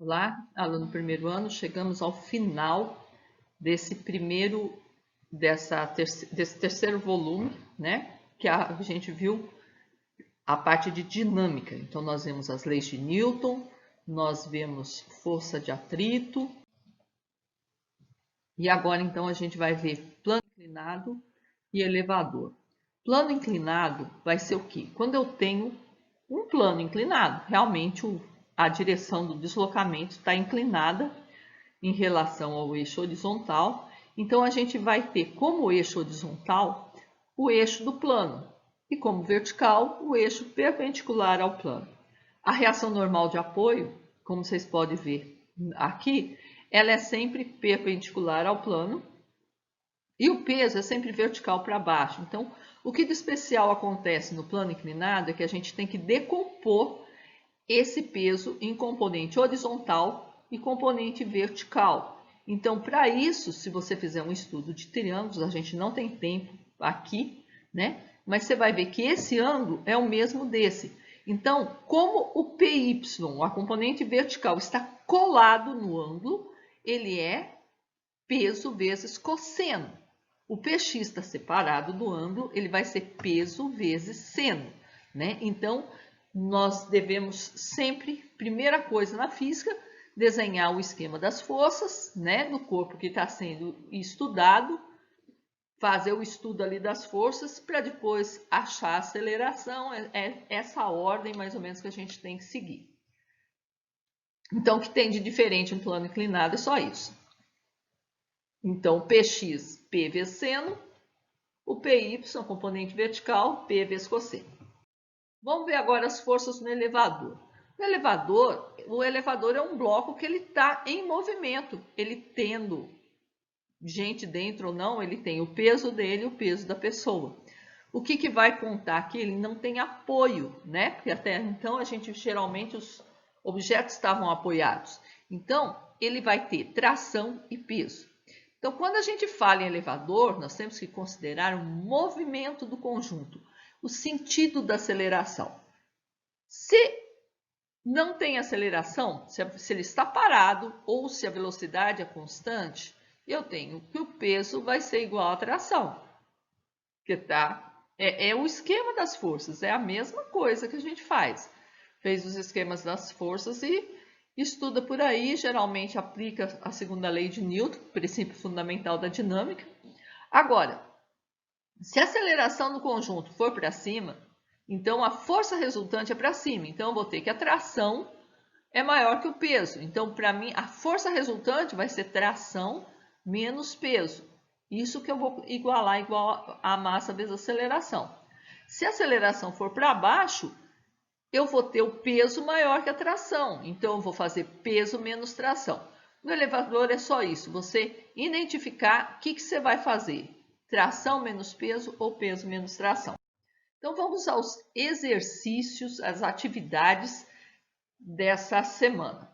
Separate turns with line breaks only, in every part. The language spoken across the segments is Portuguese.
Olá, aluno do primeiro ano, chegamos ao final desse terceiro volume, né? Que a gente viu a parte de dinâmica. Então, nós vemos as leis de Newton, nós vemos força de atrito, e agora então a gente vai ver plano inclinado e elevador. Plano inclinado vai ser o quê? Quando eu tenho um plano inclinado, realmente a direção do deslocamento está inclinada em relação ao eixo horizontal. Então, a gente vai ter como eixo horizontal o eixo do plano e como vertical o eixo perpendicular ao plano. A reação normal de apoio, como vocês podem ver aqui, ela é sempre perpendicular ao plano e o peso é sempre vertical para baixo. Então, o que de especial acontece no plano inclinado é que a gente tem que decompor esse peso em componente horizontal e componente vertical. Então, para isso, se você fizer um estudo de triângulos, a gente não tem tempo aqui, né? Mas você vai ver que esse ângulo é o mesmo desse. Então, como o PY, a componente vertical, está colado no ângulo, ele é peso vezes cosseno. O PX está separado do ângulo, ele vai ser peso vezes seno, né? Então, nós devemos sempre, primeira coisa na física, desenhar o esquema das forças, né, do corpo que está sendo estudado, fazer o estudo ali das forças para depois achar a aceleração. É essa ordem mais ou menos que a gente tem que seguir. Então, o que tem de diferente no plano inclinado é só isso. Então, Px, P vezes seno, o PY, componente vertical, P vezes cosseno. Vamos ver agora as forças no elevador. O elevador é um bloco que ele está em movimento. Ele tendo gente dentro ou não, ele tem o peso dele e o peso da pessoa. O que vai contar aqui? Ele não tem apoio, né? Porque até então geralmente os objetos estavam apoiados. Então, ele vai ter tração e peso. Então, quando a gente fala em elevador, nós temos que considerar o movimento do conjunto, o sentido da aceleração. Se não tem aceleração, se ele está parado ou se a velocidade é constante, eu tenho que o peso vai ser igual à tração. Que é o esquema das forças, é a mesma coisa que a gente faz. Fez os esquemas das forças e estuda por aí, geralmente aplica a segunda lei de Newton, princípio fundamental da dinâmica. Agora, se a aceleração do conjunto for para cima, então a força resultante é para cima. Então eu vou ter que a tração é maior que o peso. Então, para mim, a força resultante vai ser tração menos peso. Isso que eu vou igualar igual a massa vezes a aceleração. Se a aceleração for para baixo, eu vou ter o peso maior que a tração. Então, eu vou fazer peso menos tração. No elevador é só isso, você identificar o que você vai fazer. Tração menos peso ou peso menos tração. Então, vamos aos exercícios, às atividades dessa semana.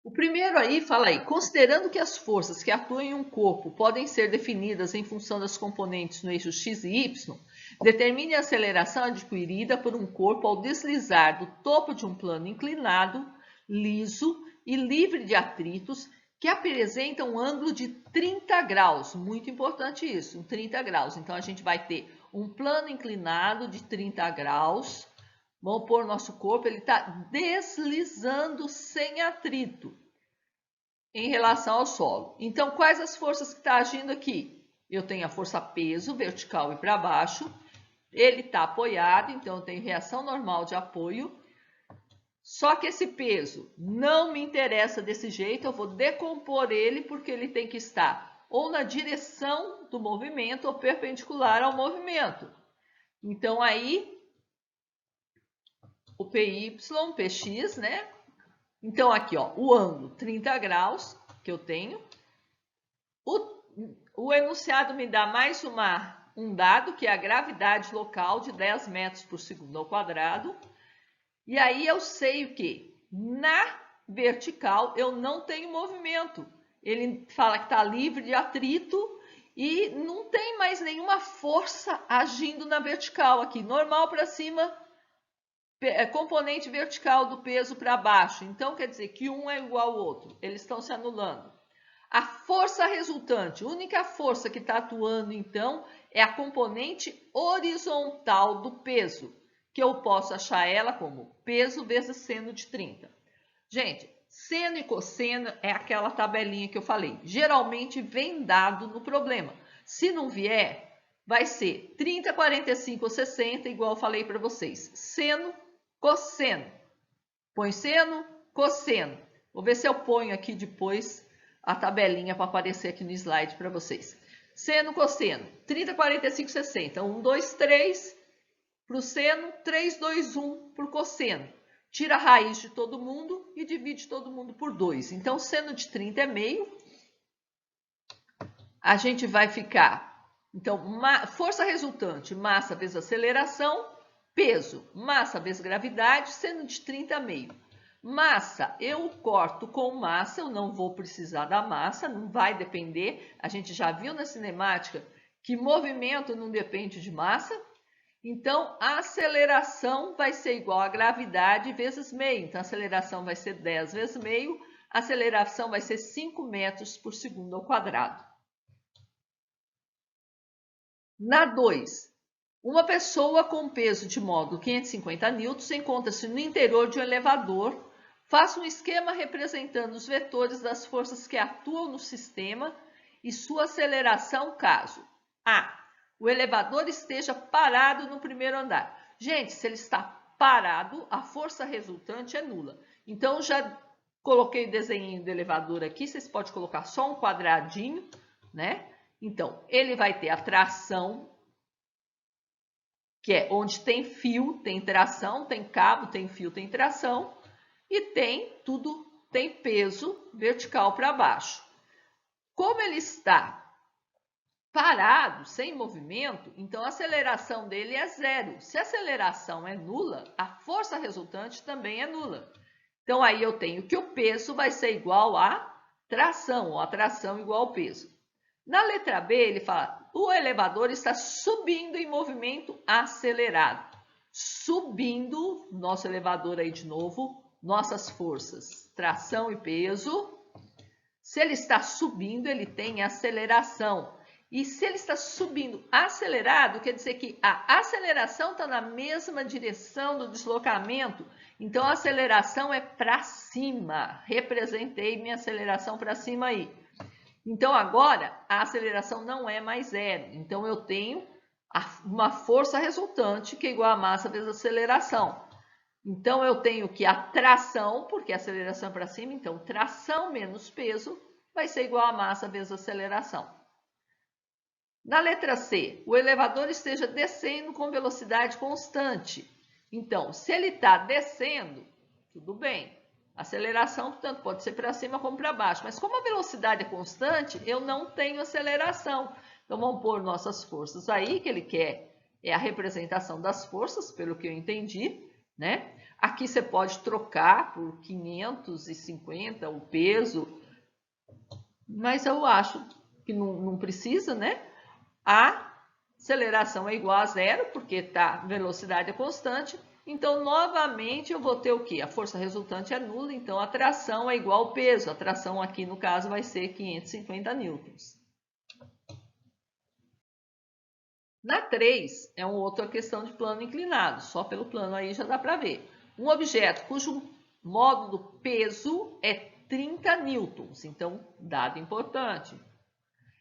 O primeiro aí fala aí, considerando que as forças que atuam em um corpo podem ser definidas em função das componentes no eixo x e y, determine a aceleração adquirida por um corpo ao deslizar do topo de um plano inclinado, liso e livre de atritos, que apresenta um ângulo de 30 graus. Muito importante isso, 30 graus. Então, a gente vai ter um plano inclinado de 30 graus. Vamos pôr nosso corpo, ele está deslizando sem atrito em relação ao solo. Então, quais as forças que estão agindo aqui? Eu tenho a força peso, vertical e para baixo. Ele está apoiado, então eu tenho reação normal de apoio. Só que esse peso não me interessa desse jeito, eu vou decompor ele porque ele tem que estar ou na direção do movimento ou perpendicular ao movimento. Então, aí o PY, PX, né? Então, aqui, ó, o ângulo 30 graus que eu tenho. O enunciado me dá mais um dado, que é a gravidade local de 10 metros por segundo ao quadrado. E aí eu sei o quê? Na vertical eu não tenho movimento. Ele fala que está livre de atrito e não tem mais nenhuma força agindo na vertical aqui. Normal para cima, componente vertical do peso para baixo. Então, quer dizer que um é igual ao outro. Eles estão se anulando. A força resultante, a única força que está atuando, então, é a componente horizontal do peso, que eu posso achar ela como peso vezes seno de 30. Gente, seno e cosseno é aquela tabelinha que eu falei. Geralmente vem dado no problema. Se não vier, vai ser 30, 45 ou 60, igual eu falei para vocês. Seno, cosseno. Põe seno, cosseno. Vou ver se eu ponho aqui depois a tabelinha para aparecer aqui no slide para vocês. Seno, cosseno. 30, 45, 60. 1, 2, 3 para o seno, 3, 2, 1 para o cosseno. Tira a raiz de todo mundo e divide todo mundo por 2. Então, seno de 30 é meio. A gente vai ficar... Então, força resultante, massa vezes aceleração, peso, massa vezes gravidade, seno de 30 é meio. Massa, eu corto com massa, eu não vou precisar da massa, não vai depender. A gente já viu na cinemática que movimento não depende de massa. Então, a aceleração vai ser igual a gravidade vezes meio. Então, a aceleração vai ser 10 vezes meio. A aceleração vai ser 5 metros por segundo ao quadrado. Na 2, uma pessoa com peso de módulo 550 newtons encontra-se no interior de um elevador. Faça um esquema representando os vetores das forças que atuam no sistema e sua aceleração caso A. O elevador esteja parado no primeiro andar. Gente, se ele está parado, a força resultante é nula. Então, já coloquei o desenho do elevador aqui. Vocês podem colocar só um quadradinho, né? Então, ele vai ter a tração, que é onde tem fio, tem tração, tem cabo, tem fio, tem tração. E tem peso vertical para baixo. Como ele está parado, sem movimento, então a aceleração dele é zero. Se a aceleração é nula, a força resultante também é nula. Então, aí eu tenho que o peso vai ser igual a tração, ou a tração igual ao peso. Na letra B, ele fala, o elevador está subindo em movimento acelerado. Subindo, nosso elevador aí de novo, nossas forças, tração e peso. Se ele está subindo, ele tem aceleração. E se ele está subindo acelerado, quer dizer que a aceleração está na mesma direção do deslocamento. Então, a aceleração é para cima. Representei minha aceleração para cima aí. Então, agora, a aceleração não é mais zero. Então, eu tenho uma força resultante que é igual a massa vezes a aceleração. Então, eu tenho que a tração, porque a aceleração é para cima, então tração menos peso vai ser igual a massa vezes a aceleração. Na letra C, o elevador esteja descendo com velocidade constante. Então, se ele está descendo, tudo bem. A aceleração, portanto, pode ser para cima como para baixo. Mas como a velocidade é constante, eu não tenho aceleração. Então, vamos pôr nossas forças aí, que ele quer é a representação das forças, pelo que eu entendi, né? Aqui você pode trocar por 550 o peso, mas eu acho que não precisa, né? A aceleração é igual a zero, porque a velocidade é constante. Então, novamente, eu vou ter o quê? A força resultante é nula, então a tração é igual ao peso. A tração aqui, no caso, vai ser 550 newtons. Na 3, é uma outra questão de plano inclinado. Só pelo plano aí já dá para ver. Um objeto cujo módulo peso é 30 newtons. Então, dado importante.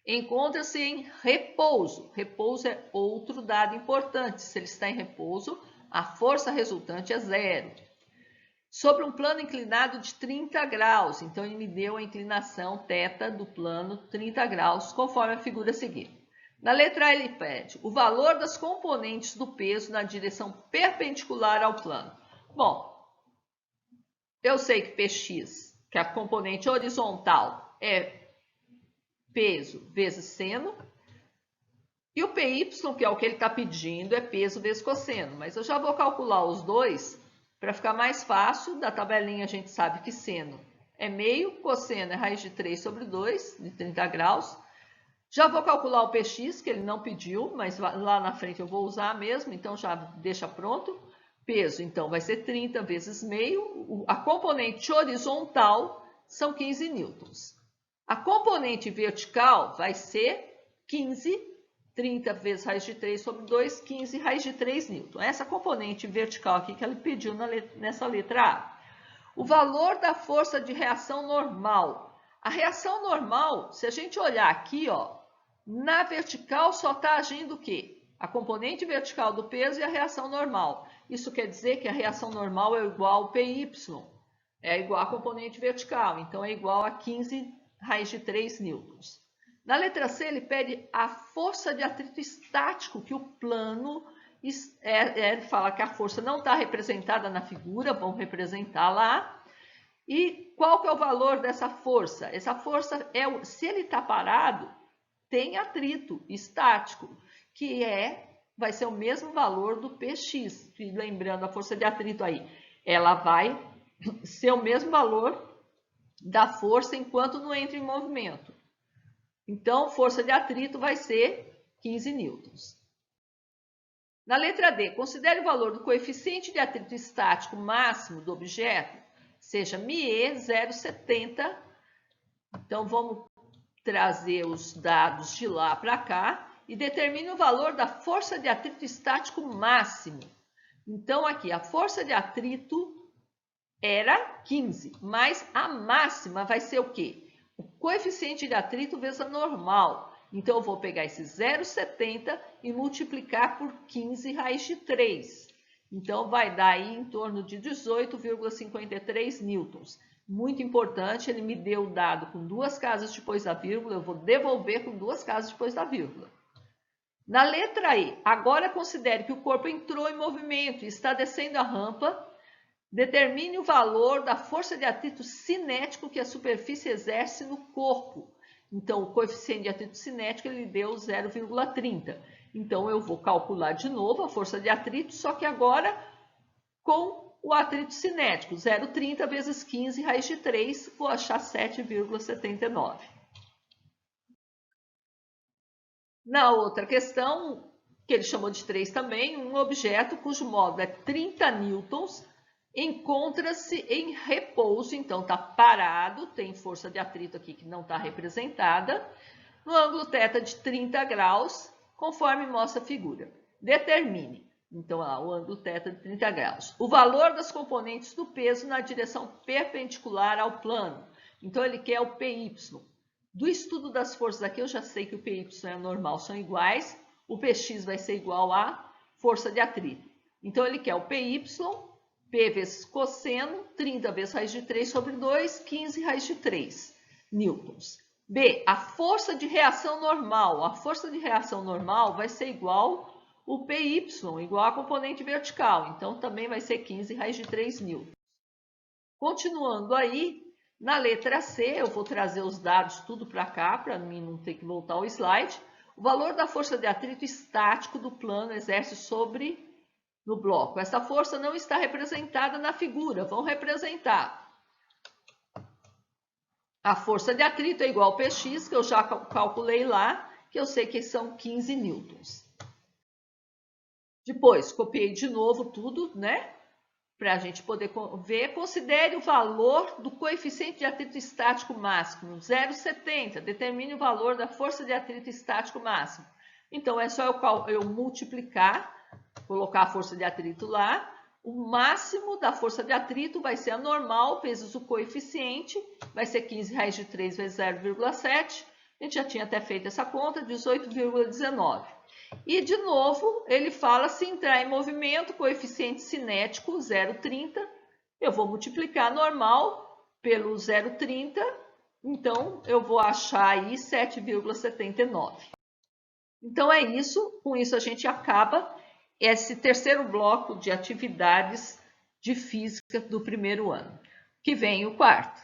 Encontra-se em repouso. Repouso é outro dado importante. Se ele está em repouso, a força resultante é zero. Sobre um plano inclinado de 30 graus. Então, ele me deu a inclinação θ do plano 30 graus, conforme a figura a seguir. Na letra A, ele pede o valor das componentes do peso na direção perpendicular ao plano. Bom, eu sei que Px, que é a componente horizontal, é peso vezes seno. E o PY, que é o que ele está pedindo, é peso vezes cosseno. Mas eu já vou calcular os dois para ficar mais fácil. Da tabelinha a gente sabe que seno é meio, cosseno é raiz de 3 sobre 2, de 30 graus. Já vou calcular o Px, que ele não pediu, mas lá na frente eu vou usar mesmo, então já deixa pronto. peso, então, vai ser 30 vezes meio. A componente horizontal são 15 newtons. A componente vertical vai ser 15, 30 vezes raiz de 3 sobre 2, 15 raiz de 3 newton. Essa componente vertical aqui que ele pediu nessa letra A. O valor da força de reação normal. A reação normal, se a gente olhar aqui, ó, na vertical só está agindo o quê? A componente vertical do peso e a reação normal. Isso quer dizer que a reação normal é igual ao PY, é igual à componente vertical, então é igual a 15 raiz de 3 newtons. Na letra C, ele pede a força de atrito estático, que o plano ele fala que a força não está representada na figura, vamos representar lá. E qual que é o valor dessa força? Essa força, se ele está parado, tem atrito estático, que vai ser o mesmo valor do Px. E lembrando a força de atrito aí, ela vai ser o mesmo valor da força enquanto não entra em movimento. Então, força de atrito vai ser 15 newtons. Na letra D, considere o valor do coeficiente de atrito estático máximo do objeto, seja μe 0,70. Então, vamos trazer os dados de lá para cá e determine o valor da força de atrito estático máximo. Então, aqui, a força de atrito era 15, mas a máxima vai ser o quê? O coeficiente de atrito vezes a normal. Então, eu vou pegar esse 0,70 e multiplicar por 15 raiz de 3. Então, vai dar aí em torno de 18,53 newtons. Muito importante, ele me deu o dado com 2 casas depois da vírgula, eu vou devolver com 2 casas depois da vírgula. Na letra E, agora considere que o corpo entrou em movimento e está descendo a rampa. Determine o valor da força de atrito cinético que a superfície exerce no corpo. Então, o coeficiente de atrito cinético ele deu 0,30. Então, eu vou calcular de novo a força de atrito, só que agora com o atrito cinético. 0,30 vezes 15 raiz de 3, vou achar 7,79. Na outra questão, que ele chamou de 3 também, um objeto cujo módulo é 30 newtons, encontra-se em repouso, então está parado, tem força de atrito aqui que não está representada, no ângulo θ de 30 graus, conforme mostra a figura. Determine, então, o ângulo θ de 30 graus. O valor das componentes do peso na direção perpendicular ao plano. Então, ele quer o PY. Do estudo das forças aqui, eu já sei que o PY e a normal são iguais, o PX vai ser igual à força de atrito. Então, ele quer o PY, P vezes cosseno, 30 vezes raiz de 3 sobre 2, 15 raiz de 3 newtons. B, a força de reação normal. A força de reação normal vai ser igual o PY, igual à componente vertical. Então, também vai ser 15 raiz de 3 newtons. Continuando aí, na letra C, eu vou trazer os dados tudo para cá, para mim não ter que voltar ao slide. O valor da força de atrito estático do plano exerce sobre no bloco. Essa força não está representada na figura. Vamos representar. A força de atrito é igual ao Px, que eu já calculei lá, que eu sei que são 15 newtons. Depois, copiei de novo tudo, né? Para a gente poder ver. Considere o valor do coeficiente de atrito estático máximo, 0,70. Determine o valor da força de atrito estático máximo. Então, é só eu multiplicar, colocar a força de atrito lá. O máximo da força de atrito vai ser a normal vezes o coeficiente, vai ser 15 raiz de 3 vezes 0,7. A gente já tinha até feito essa conta, 18,19. E, de novo, ele fala se entrar em movimento, coeficiente cinético 0,30. Eu vou multiplicar a normal pelo 0,30, então eu vou achar aí 7,79. Então é isso, com isso a gente acaba esse terceiro bloco de atividades de física do primeiro ano. Que vem o quarto.